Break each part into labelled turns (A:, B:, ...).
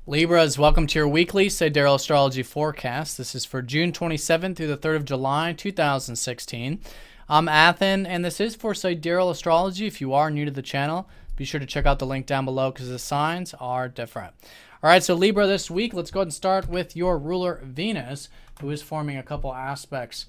A: Libras, welcome to your weekly Sidereal Astrology forecast. This is for June 27th through the 3rd of July, 2016. I'm Athen, and this is for Sidereal Astrology. If you are new to the channel, be sure to check out the link down below because the signs are different. All right, so Libra this week, let's go ahead and start with your ruler Venus, who is forming a couple aspects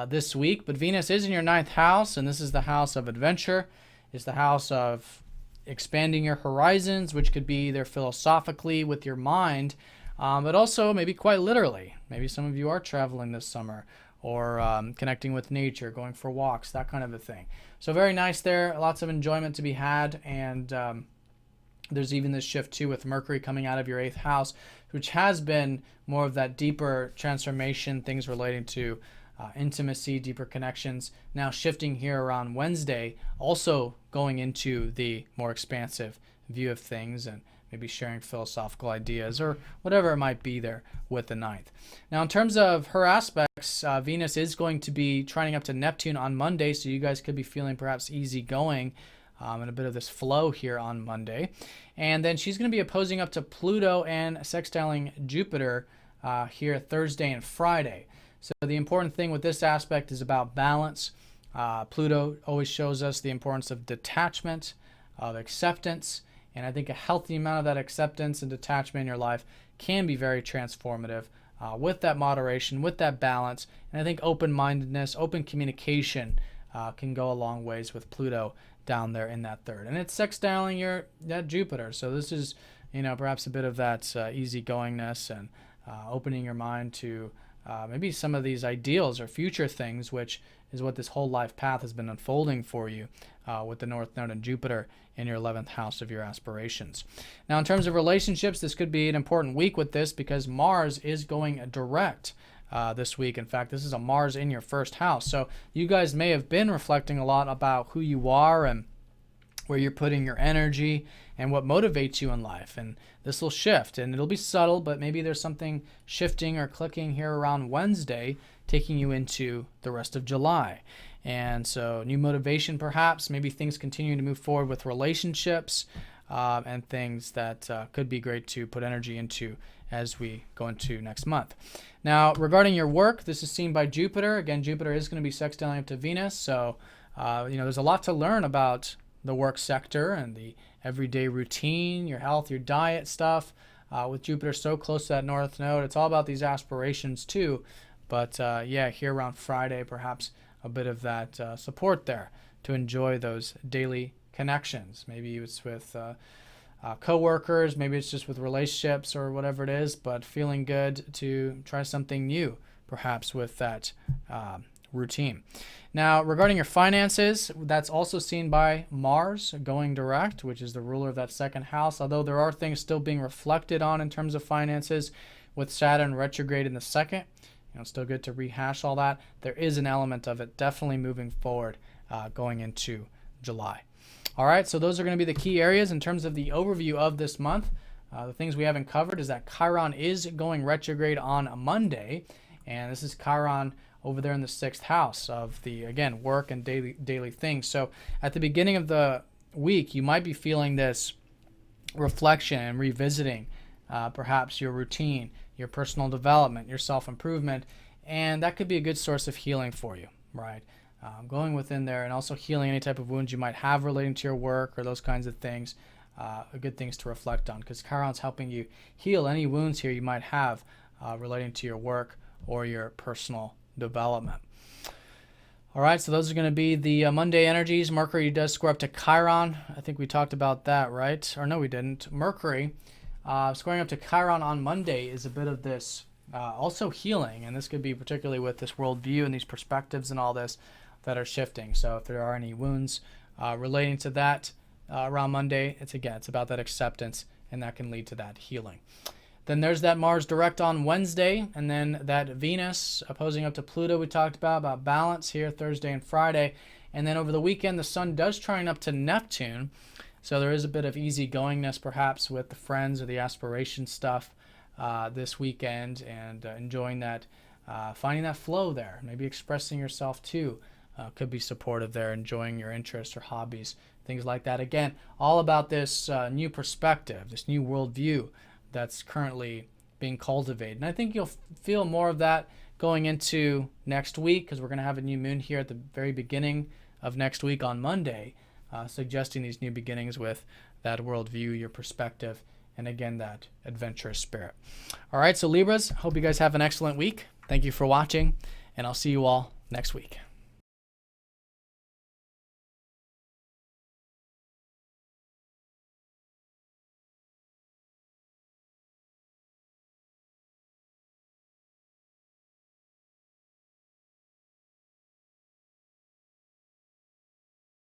A: this week. But Venus is in your 9th house, and this is the house of adventure. It's the house of expanding your horizons, which could be either philosophically with your mind, but also maybe quite literally. Maybe some of you are traveling this summer or connecting with nature, going for walks, that kind of a thing. So very nice there. Lots of enjoyment to be had. And there's even this shift too with Mercury coming out of your 8th house, which has been more of that deeper transformation, things relating to intimacy, deeper connections, now shifting here around Wednesday, also going into the more expansive view of things and maybe sharing philosophical ideas or whatever it might be there with the 9th. Now, in terms of her aspects, Venus is going to be trining up to Neptune on Monday, so you guys could be feeling perhaps easygoing and a bit of this flow here on Monday. And then she's going to be opposing up to Pluto and sextiling Jupiter here Thursday and Friday. So the important thing with this aspect is about balance. Pluto always shows us the importance of detachment, of acceptance, and I think a healthy amount of that acceptance and detachment in your life can be very transformative with that moderation, with that balance, and I think open-mindedness, open communication can go a long ways with Pluto down there in that 3rd. And it's sextiling that Jupiter, so this is, perhaps a bit of that easygoingness and opening your mind to maybe some of these ideals or future things, which is what this whole life path has been unfolding for you with the North Node and Jupiter in your 11th house of your aspirations. Now, in terms of relationships, this could be an important week with this because Mars is going direct this week. In fact, this is a Mars in your 1st house. So you guys may have been reflecting a lot about who you are and where you're putting your energy and what motivates you in life. And this will shift, and it'll be subtle, but maybe there's something shifting or clicking here around Wednesday, taking you into the rest of July. And so new motivation perhaps, maybe things continue to move forward with relationships and things that could be great to put energy into as we go into next month. Now, regarding your work, this is seen by Jupiter. Again, Jupiter is going to be sextiling up to Venus, so there's a lot to learn about the work sector and the everyday routine, your health, your diet stuff. With Jupiter so close to that North Node, it's all about these aspirations too. But here around Friday, perhaps a bit of that support there to enjoy those daily connections. Maybe it's with co-workers, maybe it's just with relationships or whatever it is, but feeling good to try something new, perhaps with that routine. Now, regarding your finances, that's also seen by Mars going direct, which is the ruler of that 2nd house, although there are things still being reflected on in terms of finances with Saturn retrograde in the 2nd. Still good to rehash all that. There is an element of it definitely moving forward going into July. All right, so those are going to be the key areas in terms of the overview of this month. The things we haven't covered is that Chiron is going retrograde on Monday, and this is Chiron over there in the 6th house of the, again, work and daily things. So at the beginning of the week, you might be feeling this reflection and revisiting perhaps your routine, your personal development, your self-improvement, and that could be a good source of healing for you, right? Going within there and also healing any type of wounds you might have relating to your work or those kinds of things are good things to reflect on because Chiron's helping you heal any wounds here you might have relating to your work or your personal development. All right, so those are going to be the Monday energies. Mercury does square up to Chiron. I think we talked about that, right? Or no, we didn't. Mercury squaring up to Chiron on Monday is a bit of this also healing, and this could be particularly with this worldview and these perspectives and all this that are shifting. So if there are any wounds relating to that around Monday, it's about that acceptance, and that can lead to that healing. Then there's that Mars direct on Wednesday, and then that Venus opposing up to Pluto we talked about balance here Thursday and Friday. And then over the weekend, the Sun does trine up to Neptune. So there is a bit of easygoingness perhaps with the friends or the aspiration stuff this weekend and enjoying that, finding that flow there, maybe expressing yourself too. Could be supportive there, enjoying your interests or hobbies, things like that. Again, all about this new perspective, this new worldview that's currently being cultivated. And I think you'll feel more of that going into next week, because we're going to have a new moon here at the very beginning of next week on Monday, suggesting these new beginnings with that worldview, your perspective, and again, that adventurous spirit. All right, so Libras, hope you guys have an excellent week. Thank you for watching, and I'll see you all next week.